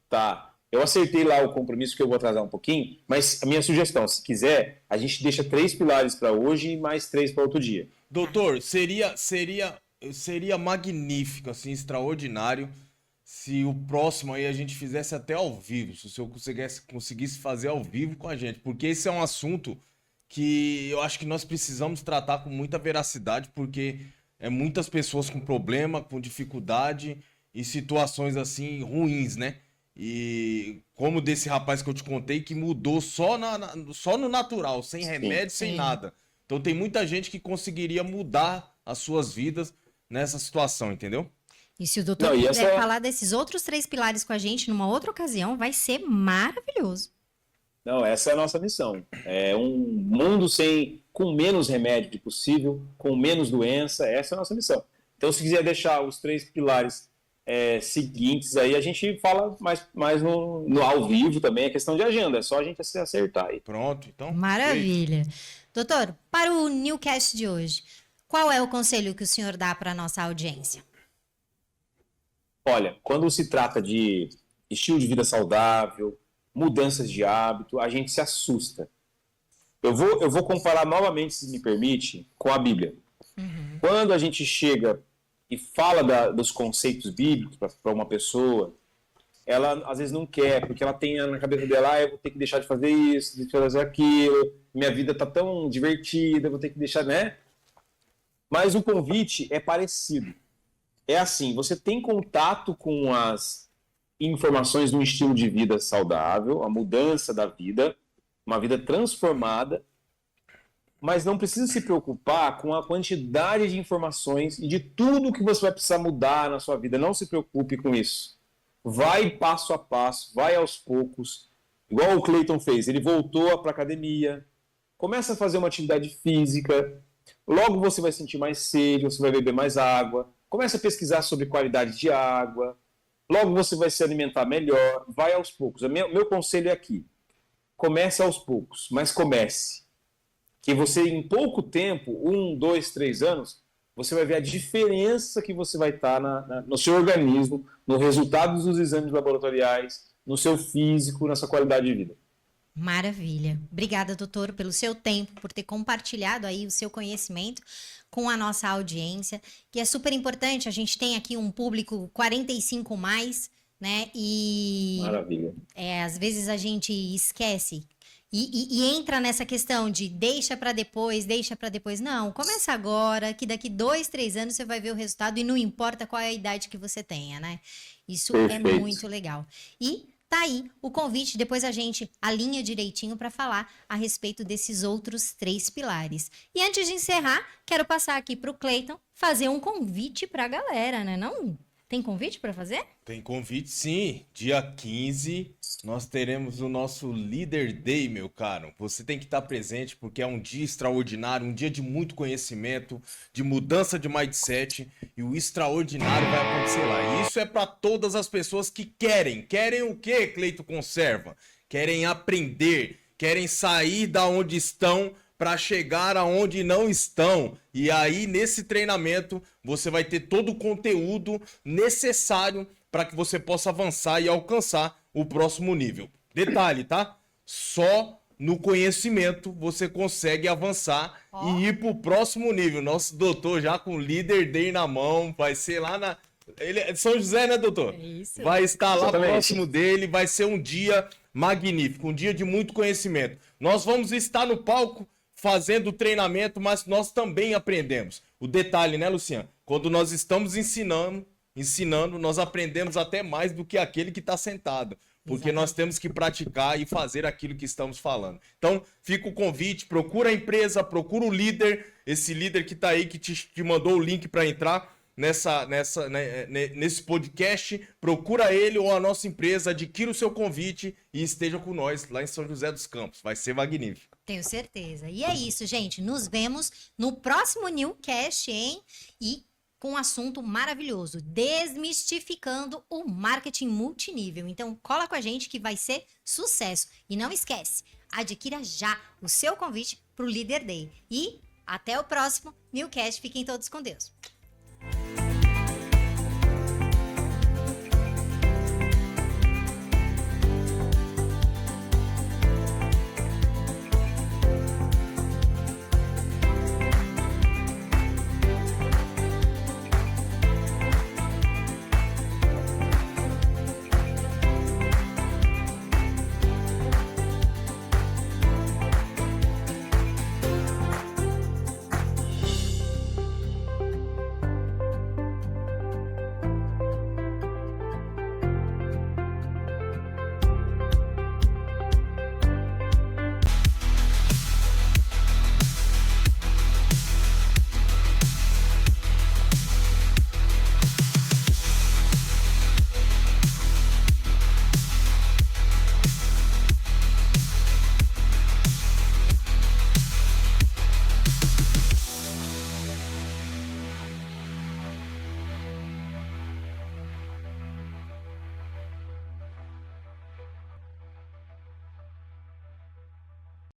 Tá. Eu acertei lá o compromisso, que eu vou atrasar um pouquinho, mas a minha sugestão, se quiser, a gente deixa 3 pilares para hoje e mais 3 para outro dia. Doutor, seria magnífico, assim, extraordinário, se o próximo aí a gente fizesse até ao vivo, se o senhor conseguisse fazer ao vivo com a gente, porque esse é um assunto que eu acho que nós precisamos tratar com muita veracidade, porque é muitas pessoas com problema, com dificuldade e situações assim ruins, né? E como desse rapaz que eu te contei, que mudou só no natural, sem remédio, sem Sim. nada. Então tem muita gente que conseguiria mudar as suas vidas nessa situação, entendeu? E se o doutor Não, e quiser essa- falar desses outros 3 pilares com a gente numa outra ocasião, vai ser maravilhoso. Não, essa é a nossa missão. É um mundo com menos remédio possível, com menos doença, essa é a nossa missão. Então, se quiser deixar os 3 pilares seguintes aí, a gente fala mais no ao vivo também, é questão de agenda, é só a gente se acertar aí. Pronto, então. Maravilha. Doutor, para o Newcast de hoje, qual é o conselho que o senhor dá para a nossa audiência? Olha, quando se trata de estilo de vida saudável, mudanças de hábito, a gente se assusta. Eu vou comparar novamente, se me permite, com a Bíblia. Quando a gente chega e fala dos conceitos bíblicos para uma pessoa, ela às vezes não quer, porque ela tem na cabeça dela, eu vou ter que deixar de fazer isso, de fazer aquilo, minha vida tá tão divertida, eu vou ter que deixar, né? Mas o convite é parecido. É assim, você tem contato com as informações de um estilo de vida saudável, a mudança da vida, uma vida transformada, mas não precisa se preocupar com a quantidade de informações e de tudo que você vai precisar mudar na sua vida. Não se preocupe com isso. Vai passo a passo, vai aos poucos, igual o Cleiton fez. Ele voltou para a academia, começa a fazer uma atividade física, logo você vai sentir mais sede, você vai beber mais água, começa a pesquisar sobre qualidade de água, logo você vai se alimentar melhor, vai aos poucos. Meu conselho é aqui, comece aos poucos, mas comece. Que você, em pouco tempo, 1, 2, 3 anos, você vai ver a diferença que você vai estar no seu organismo, no resultado dos exames laboratoriais, no seu físico, na sua qualidade de vida. Maravilha. Obrigada, doutor, pelo seu tempo, por ter compartilhado aí o seu conhecimento com a nossa audiência, que é super importante. A gente tem aqui um público 45 mais, né? E Maravilha. às vezes a gente esquece e entra nessa questão de deixa para depois. Não, começa agora, que daqui 2, 3 anos você vai ver o resultado e não importa qual é a idade que você tenha, né? Isso é Perfeito. muito legal. E tá aí o convite, depois a gente alinha direitinho para falar a respeito desses outros 3 pilares. E antes de encerrar, quero passar aqui pro Cleiton fazer um convite pra galera, né? Não? Tem convite para fazer? Tem convite, sim. Dia 15, nós teremos o nosso Leader Day, meu caro. Você tem que estar presente porque é um dia extraordinário, um dia de muito conhecimento, de mudança de mindset, e o extraordinário vai acontecer lá. E isso é para todas as pessoas que querem. Querem o quê, Cleito Conserva? Querem aprender, querem sair da onde estão para chegar aonde não estão. E aí, nesse treinamento, você vai ter todo o conteúdo necessário para que você possa avançar e alcançar o próximo nível. Detalhe, tá? Só no conhecimento você consegue avançar e ir pro próximo nível. Nosso doutor já com o Leader Day na mão, vai ser lá na... Ele é de São José, né, doutor? Isso. Vai estar lá Exatamente. próximo dele, vai ser um dia magnífico, um dia de muito conhecimento. Nós vamos estar no palco fazendo o treinamento, mas nós também aprendemos. O detalhe, né, Luciano? Quando nós estamos ensinando, nós aprendemos até mais do que aquele que está sentado. Porque nós temos que praticar e fazer aquilo que estamos falando. Então, fica o convite, procura a empresa, procura o líder, esse líder que está aí, que te mandou o link para entrar nesse podcast, procura ele ou a nossa empresa, adquira o seu convite e esteja com nós lá em São José dos Campos. Vai ser magnífico. Tenho certeza. E é isso, gente. Nos vemos no próximo Newcast, hein? E com um assunto maravilhoso, desmistificando o marketing multinível. Então, cola com a gente que vai ser sucesso. E não esquece, adquira já o seu convite para o Leader Day. E até o próximo Newcast. Fiquem todos com Deus.